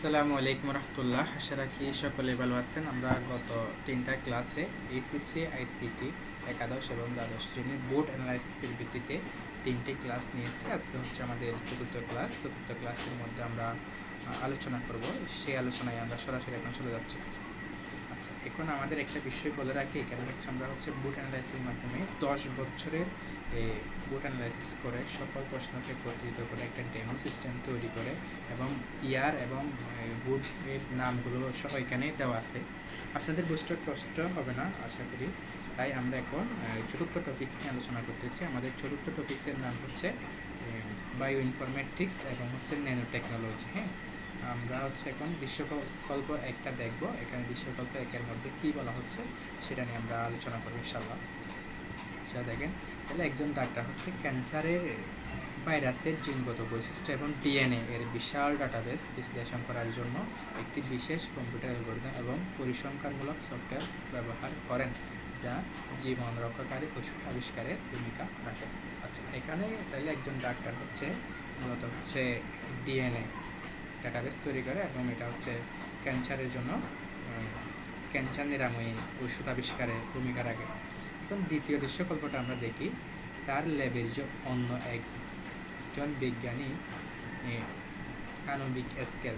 আসসালামু আলাইকুম রহমতুল্লাহ। আশা রাখি সকলে ভালো আছেন। আমরা গত 3টা ক্লাসে এইচএসসি আইসিটি একাদশ এবং দ্বাদশ শ্রেণীর বোর্ড অ্যানালাইসিসের ভিত্তিতে 3টি ক্লাস নিয়েছি। আজকে হচ্ছে আমাদের চতুর্থ ক্লাসের মধ্যে আমরা আলোচনা করব। সেই আলোচনায় আমরা সরাসরি এখন চলে যাচ্ছি। আচ্ছা, এখন আমাদের একটা বিষয় বলে রাখি, এখানে হচ্ছে আমরা বোর্ড অ্যানালাইসিসের মাধ্যমে 10 বছরের বোর্ড অ্যানালাইসিস করে সকল প্রশ্নকে একত্রিত করে একটা ডেমো সিস্টেম তৈরি করে এবং ইয়ার এবং বোর্ডের নামগুলো সহ এখানে দেওয়া আছে। আপনাদের বুঝতে কষ্ট হবে না আশা করি। তাই আমরা এখন চতুর্থ টপিক্স নিয়ে আলোচনা করতে চাই। আমাদের চতুর্থ টপিক্সের নাম হচ্ছে বায়ো ইনফরমেটিক্স এবং ন্যানো টেকনোলজি। হ্যাঁ, আমরা এখন দৃশ্যকল্প একটা দেখব। এখানে দৃশ্যকল্প একের মধ্যে কী বলা হচ্ছে সেটা নিয়ে আমরা আলোচনা করব ইনশাআল্লাহ। সেটা দেখেন, তাহলে একজন ডাক্তার ক্যান্সারের ভাইরাসের জিনগত বৈশিষ্ট্য এবং ডিএনএ এর বিশাল ডাটাবেস বিশ্লেষণ করার জন্য একটি বিশেষ কম্পিউটার অ্যালগরিদম এবং পরিসংখ্যানমূলক সফটওয়্যার ব্যবহার করেন, যা জীবন রক্ষাকারী ওষুধ আবিষ্কারের ভূমিকা রাখে। আচ্ছা, এখানে তাহলে একজন ডাক্তার মূলত ডিএনএ ডাটাবেস তৈরি করে এবং এটা ক্যান্সারের জন্য ক্যান্সার নিরাময়ী ওষুধ আবিষ্কারে ভূমিকা রাখে। এখন দ্বিতীয় দৃশ্যকল্পটা আমরা দেখি। তার ল্যাবের অন্য একজন বিজ্ঞানী আণবিক স্কেল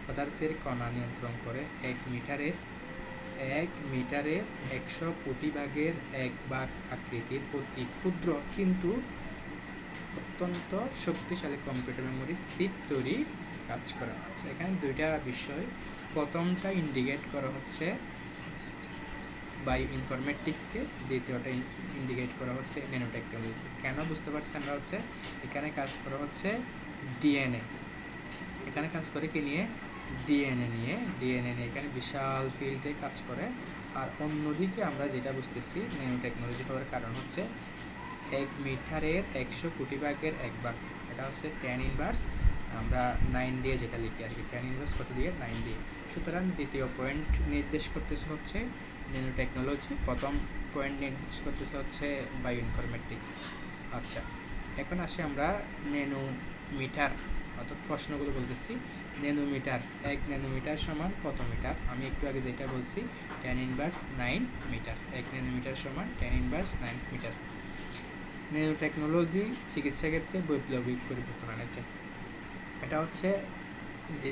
পদার্থের কণা নিয়ন্ত্রণ করে 1 মিটারের 100 কোটি ভাগের 1 ভাগ আকৃতির অতি ক্ষুদ্র কিন্তু অত্যন্ত শক্তিশালী কম্পিউটার মেমোরি চিপ তৈরি কাজ করা হচ্ছে। এখানে দুইটা বিষয়, প্রথমটা ইন্ডিকেট করা হচ্ছে বায়ো ইনফরমেটিক্সকে, দ্বিতীয়টা ইন্ডিকেট করা হচ্ছে ন্যানো টেকনোলজি। কেন বুঝতে পারছি আমরা এখানে কাজ করা হচ্ছে ডিএনএ। এখানে কাজ করে কি নিয়ে? ডিএনএ নিয়ে এখানে বিশাল ফিল্ডে কাজ করে। আর অন্যদিকে আমরা যেটা বুঝতেছি ন্যানো টেকনোলজি হওয়ার কারণ 1 মিটারের 100 কোটি ভাগের 1 ভাগ, এটা 10 ইনভার্স আমরা 9 দিয়ে যেটা লিখি আর কি। 10 ইনভার্স কত দিয়ে? 9 দিয়ে। সুতরাং দ্বিতীয় পয়েন্ট নির্দেশ করতেছে ন্যানো টেকনোলজি, প্রথম পয়েন্ট নির্দেশ করতেছে বায়ো ইনফরমেটিক্স। আচ্ছা, এখন আসি আমরা ন্যানোমিটার অর্থাৎ প্রশ্নগুলো বলতেছি। ন্যানোমিটার, 1 ন্যানোমিটার সমান কত মিটার? আমি একটু আগে যেটা বলছি 10 ইনভার্স 9 মিটার। 1 ন্যানোমিটার সমান 10 ইনভার্স 9 মিটার। ন্যানো টেকনোলজি চিকিৎসা ক্ষেত্রে বৈপ্লবিক পরিবর্তন আনেছে। এটা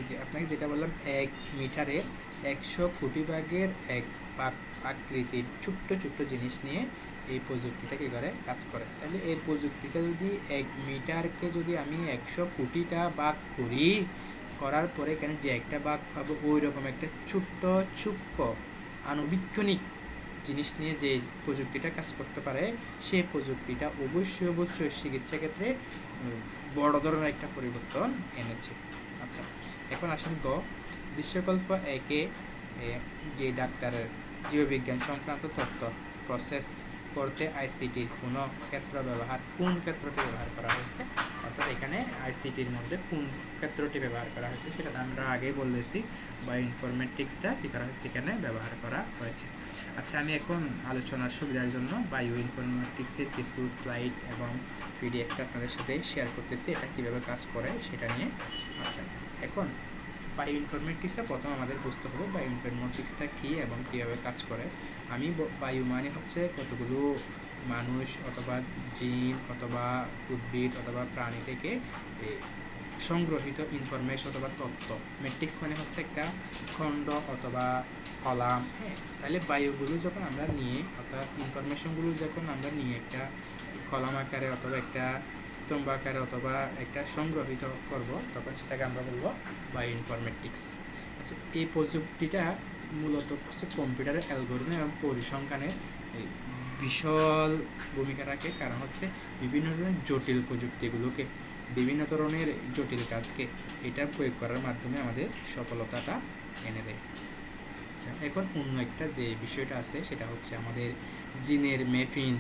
যে আপনাকে যেটা বললাম 1 মিটারের 100 কোটি ভাগের 1 ভাগ আকৃতির ছোট্ট জিনিস নিয়ে এই প্রযুক্তিটা কী করে? কাজ করে। তাহলে এই প্রযুক্তিটা যদি 1 মিটারকে যদি আমি 100 কোটিটা ভাগ করার পরে এখানে যে একটা ভাগ পাবো, ওই রকম একটা ছোট্ট সূক্ষ্ম আণুবীক্ষণিক জিনিস নিয়ে যে প্রযুক্তিটা কাজ করতে পারে, সেই প্রযুক্তিটা অবশ্যই চিকিৎসা ক্ষেত্রে বড় ধরনের একটা পরিবর্তন এনেছে। আচ্ছা, এখন আসেন দৃশ্যকল্প একে যে ডাক্তারের জীববিজ্ঞান সংক্রান্ত তথ্য প্রসেস করতে আইসিটির কোন ক্ষেত্রটি ব্যবহার করা হয়েছে। অর্থাৎ এখানে আইসিটির মধ্যে কোন ক্ষেত্রটি ব্যবহার করা হয়েছে সেটা আমরা আগেই বলেছি। বায়ো ইনফরমেটিক্সটা কী করা হয়েছে? এখানে ব্যবহার করা হয়েছে। আচ্ছা, আমি এখন আলোচনার সুবিধার জন্য বায়ো ইনফরমেটিক্সের কিছু স্লাইড এবং পিডিএফটা আপনাদের সাথে শেয়ার করতেছি, এটা কীভাবে কাজ করে সেটা নিয়ে। আচ্ছা, এখন বায়ো ইনফরমেটিক্সে প্রথম আমাদের বুঝতে হবে বায়ো ইনফরমেটিক্সটা কী এবং কীভাবে কাজ করে। বায়ু মানে কতগুলো মানুষ অথবা জিন অথবা উদ্ভিদ অথবা প্রাণী থেকে সংগ্রহিত ইনফরমেশন অথবা তথ্য। মেট্রিক্স মানে একটা খণ্ড অথবা কলাম। হ্যাঁ, তাহলে বায়ুগুলো যখন আমরা নিয়ে অর্থাৎ ইনফরমেশনগুলো যখন আমরা নিয়ে একটা কলাম আকারে অথবা একটা স্তম্ভ আকারে অথবা একটা সংগ্রহিত করব, তখন সেটাকে আমরা বলবো বায়ো ইনফরমেটিক্স। আচ্ছা, এই প্রযুক্তিটা মূলত কম্পিউটারের অ্যালগরিদম এবং পরিসংখ্যানের বিশাল ভূমিকা রাখে। কারণ বিভিন্ন ধরনের জটিল প্রযুক্তিগুলোকে, বিভিন্ন ধরনের জটিল কাজকে এটা প্রয়োগ করার মাধ্যমে আমাদের সফলতাটা এনে দেয়। আচ্ছা, এখন অন্য একটা যে বিষয়টা আছে সেটা আমাদের জিনের ম্যাপিং,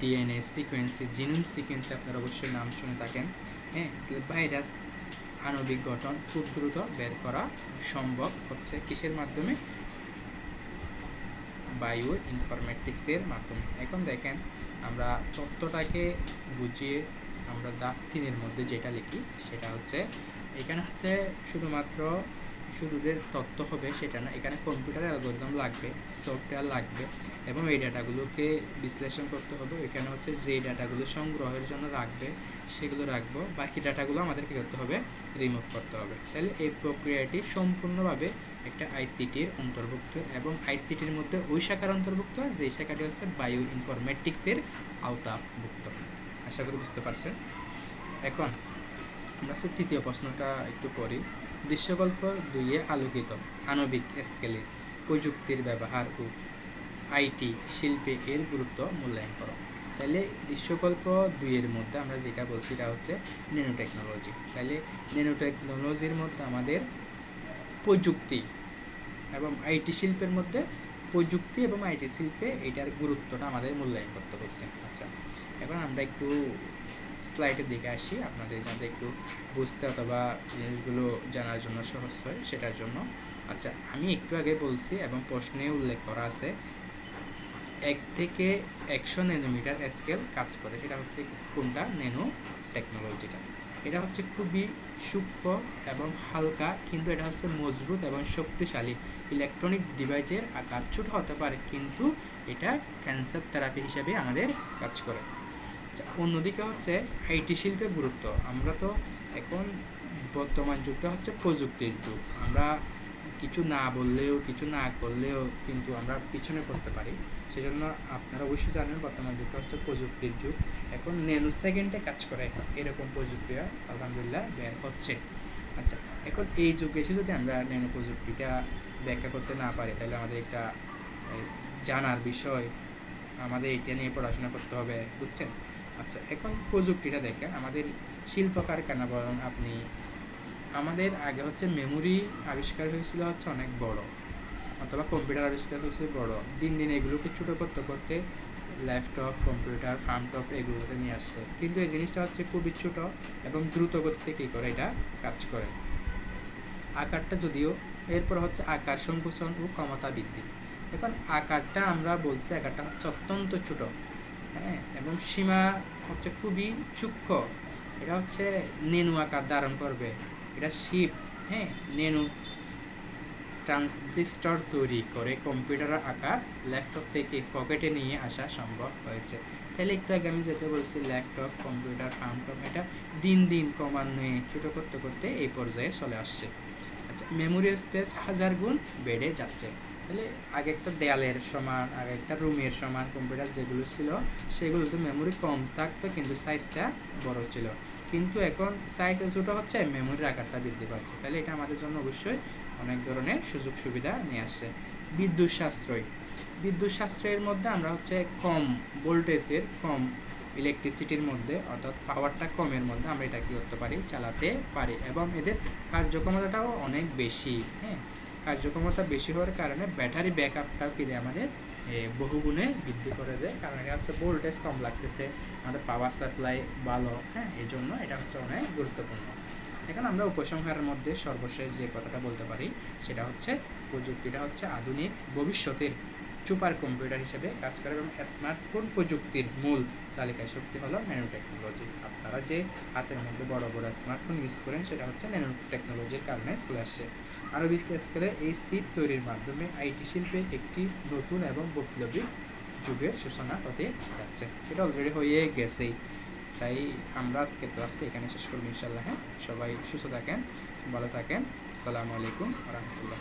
ডিএনএ সিকোয়েন্সি, জিনোম সিকোয়েন্সি আপনারা অবশ্যই নাম শুনে থাকেন। হ্যাঁ, ভাইরাস আণবিক গঠন খুব দ্রুত বের করা সম্ভব কিসের মাধ্যমে? বায়ো ইনফরমেটিক্সের মাধ্যমে। এখন দেখেন, আমরা তথ্যটাকে বুঝিয়ে আমরা ধাপ 3-এর মধ্যে যেটা লিখি সেটা এখানে হচ্ছে শুধুমাত্র শুধুদের তথ্য হবে সেটা না, এখানে কম্পিউটার অ্যালগরিদম লাগবে, সফটওয়্যার লাগবে এবং এই ডাটাগুলোকে বিশ্লেষণ করতে হবে। এখানে হচ্ছে যে ডাটাগুলো সংগ্রহের জন্য রাখবে সেগুলো রাখবো, বাকি ডাটাগুলো আমাদের কী করতে হবে, রিমুভ করতে হবে। তাহলে এই প্রক্রিয়াটি সম্পূর্ণভাবে একটা আইসিটির অন্তর্ভুক্ত এবং আইসিটির মধ্যে ওই শাখার অন্তর্ভুক্ত যে শাখাটি হচ্ছে বায়ো ইনফরমেটিক্সের আওতাভুক্ত। আশা করি বুঝতে পারছেন। এখন আমরা তৃতীয় প্রশ্নটা একটু পড়ি। দৃশ্যকল্প 2 আলোকিত আণবিক স্কেলে প্রযুক্তির ব্যবহার ও আইটি শিল্পে এর গুরুত্ব মূল্যায়ন করো। তাহলে দৃশ্যকল্প 2 মধ্যে আমরা যেটা বলছি এটা হচ্ছে ন্যানো টেকনোলজি। তাহলে ন্যানো টেকনোলজির মধ্যে আমাদের প্রযুক্তি এবং আইটি শিল্পের মধ্যে প্রযুক্তি এবং আইটি শিল্পে এটার গুরুত্বটা আমাদের মূল্যায়ন করতে বলছে। আচ্ছা, এখন আমরা একটু স্লাইডের দিকে আসি, আপনাদের যাতে একটু বুঝতে অথবা জিনিসগুলো জানার জন্য সহজ হয় সেটার জন্য। আচ্ছা, আমি একটু আগে বলছি এবং প্রশ্নে উল্লেখ করা আছে 1 থেকে 100 ন্যানোমিটার স্কেল কাজ করে, সেটা হচ্ছে কোনটা, ন্যানো টেকনোলজিটা। এটা হচ্ছে খুবই সূক্ষ্ম এবং হালকা, কিন্তু এটা হচ্ছে মজবুত এবং শক্তিশালী। ইলেকট্রনিক ডিভাইসের আকার ছোট হতে পারে, কিন্তু এটা ক্যান্সার থেরাপি হিসেবে আমাদের কাজ করে। অন্যদিকে হচ্ছে আইটি শিল্পের গুরুত্ব। আমরা তো এখন বর্তমান যুগটা হচ্ছে প্রযুক্তির যুগ। আমরা কিছু না বললেও কিছু না করলেও কিন্তু আমরা পিছনে পড়তে পারি। সেজন্য আপনারা অবশ্যই জানেন বর্তমান যুগটা হচ্ছে প্রযুক্তির যুগ। এখন ন্যানো সেকেন্ডে কাজ করে এরকম প্রযুক্তি আলহামদুলিল্লাহ বের হচ্ছে। আচ্ছা, এখন এই যুগে এসে যদি আমরা ন্যানো প্রযুক্তিটা ব্যাখ্যা করতে না পারি তাহলে আমাদের একটা জানার বিষয়, আমাদের এটা নিয়ে পড়াশোনা করতে হবে, বুঝছেন। আচ্ছা, এখন প্রযুক্তিটা দেখেন, আমাদের শিল্প কারখানা বলুন আপনি, আমাদের আগে হচ্ছে মেমোরি আবিষ্কার হয়েছিল হচ্ছে অনেক বড়, অথবা কম্পিউটার আবিষ্কার হয়েছে বড়। দিন দিন এগুলোকে ছোটো করতে করতে ল্যাপটপ, কম্পিউটার, ফার্মটপ এগুলোতে নিয়ে আসছে, কিন্তু এই জিনিসটা হচ্ছে খুবই ছোটো এবং দ্রুত গতিতে কী করে এটা কাজ করে। আকারটা যদিও, এরপর হচ্ছে আকার সংকোচন ও ক্ষমতা বৃদ্ধি। এখন আকারটা আমরা বলছি আকারটা হচ্ছে অত্যন্ত ছোটো, হ্যাঁ, এবং সীমা হচ্ছে খুবই সূক্ষ্ম। এটা হচ্ছে ন্যানো আকার ধারণ করবে, এটা শিপ, হ্যাঁ, ন্যানো ট্রানজিস্টর তৈরি করে কম্পিউটারের আকার ল্যাপটপ থেকে পকেটে নিয়ে আসা সম্ভব হয়েছে। তাহলে একটু আগে আমি যেটা বলছি ল্যাপটপ, কম্পিউটার, ফার্মটপ, এটা দিন দিন ক্রমান্বয়ে ছোটো করতে করতে এই পর্যায়ে চলে আসছে। আচ্ছা, মেমোরি স্পেস 1000 গুণ বেড়ে যাচ্ছে। তাহলে আগে একটা দেয়ালের সমান, আগে একটা রুমের সমান কম্পিউটার যেগুলো ছিল সেগুলোতে মেমোরি কম থাকতো কিন্তু সাইজটা বড় ছিল, কিন্তু এখন সাইজ ছোটো হচ্ছে, মেমোরির আকারটা বৃদ্ধি পাচ্ছে। তাহলে এটা আমাদের জন্য অবশ্যই অনেক ধরনের সুযোগ সুবিধা নিয়ে আসছে। বিদ্যুৎ সাশ্রয়, বিদ্যুৎ সাশ্রয়ের মধ্যে আমরা হচ্ছে কম ভোল্টেজের, কম ইলেকট্রিসিটির মধ্যে, অর্থাৎ পাওয়ারটা কমের মধ্যে আমরা এটা কী করতে পারি, চালাতে পারি, এবং এদের কার্যক্ষমতাটাও অনেক বেশি। হ্যাঁ, কার্যক্ষমতা বেশি হওয়ার কারণে ব্যাটারি ব্যাকআপটাও কি দেয় আমাদের বহুগুণে বৃদ্ধি করে দেয়, কারণ এটা হচ্ছে ভোল্টেজ কম লাগতেছে, আমাদের পাওয়ার সাপ্লাই ভালো। হ্যাঁ, এই জন্য এটা হচ্ছে অনেক গুরুত্বপূর্ণ। এখন আমরা উপসংহারের মধ্যে সর্বশেষ যে কথাটা বলতে পারি সেটা হচ্ছে প্রযুক্তিটা হচ্ছে আধুনিক ভবিষ্যতের সুপার কম্পিউটার হিসেবে কাজ করে এবং স্মার্টফোন প্রযুক্তির মূল চালিকায় শক্তি হলো ন্যানো টেকনোলজি। আপনারা যে হাতের মধ্যে বড় বড় স্মার্টফোন ইউজ করেন সেটা হচ্ছে ন্যানো টেকনোলজির কারণে চলে আসছে। আরও বেশি স্কেলে এই চিপ তৈরির মাধ্যমে আইটি শিল্পে একটি নতুন এবং বৈপ্লবিক যুগের সূচনা হতে যাচ্ছে। এটা অলরেডি হয়ে গেছেই। তাই আমরা আজকে ক্লাসটা এখানে শেষ করব ইনশাআল্লাহ। হ্যাঁ, সবাই সুস্থ থাকেন, ভালো থাকেন। আসসালামু আলাইকুম ওয়া রাহমাতুল্লাহ।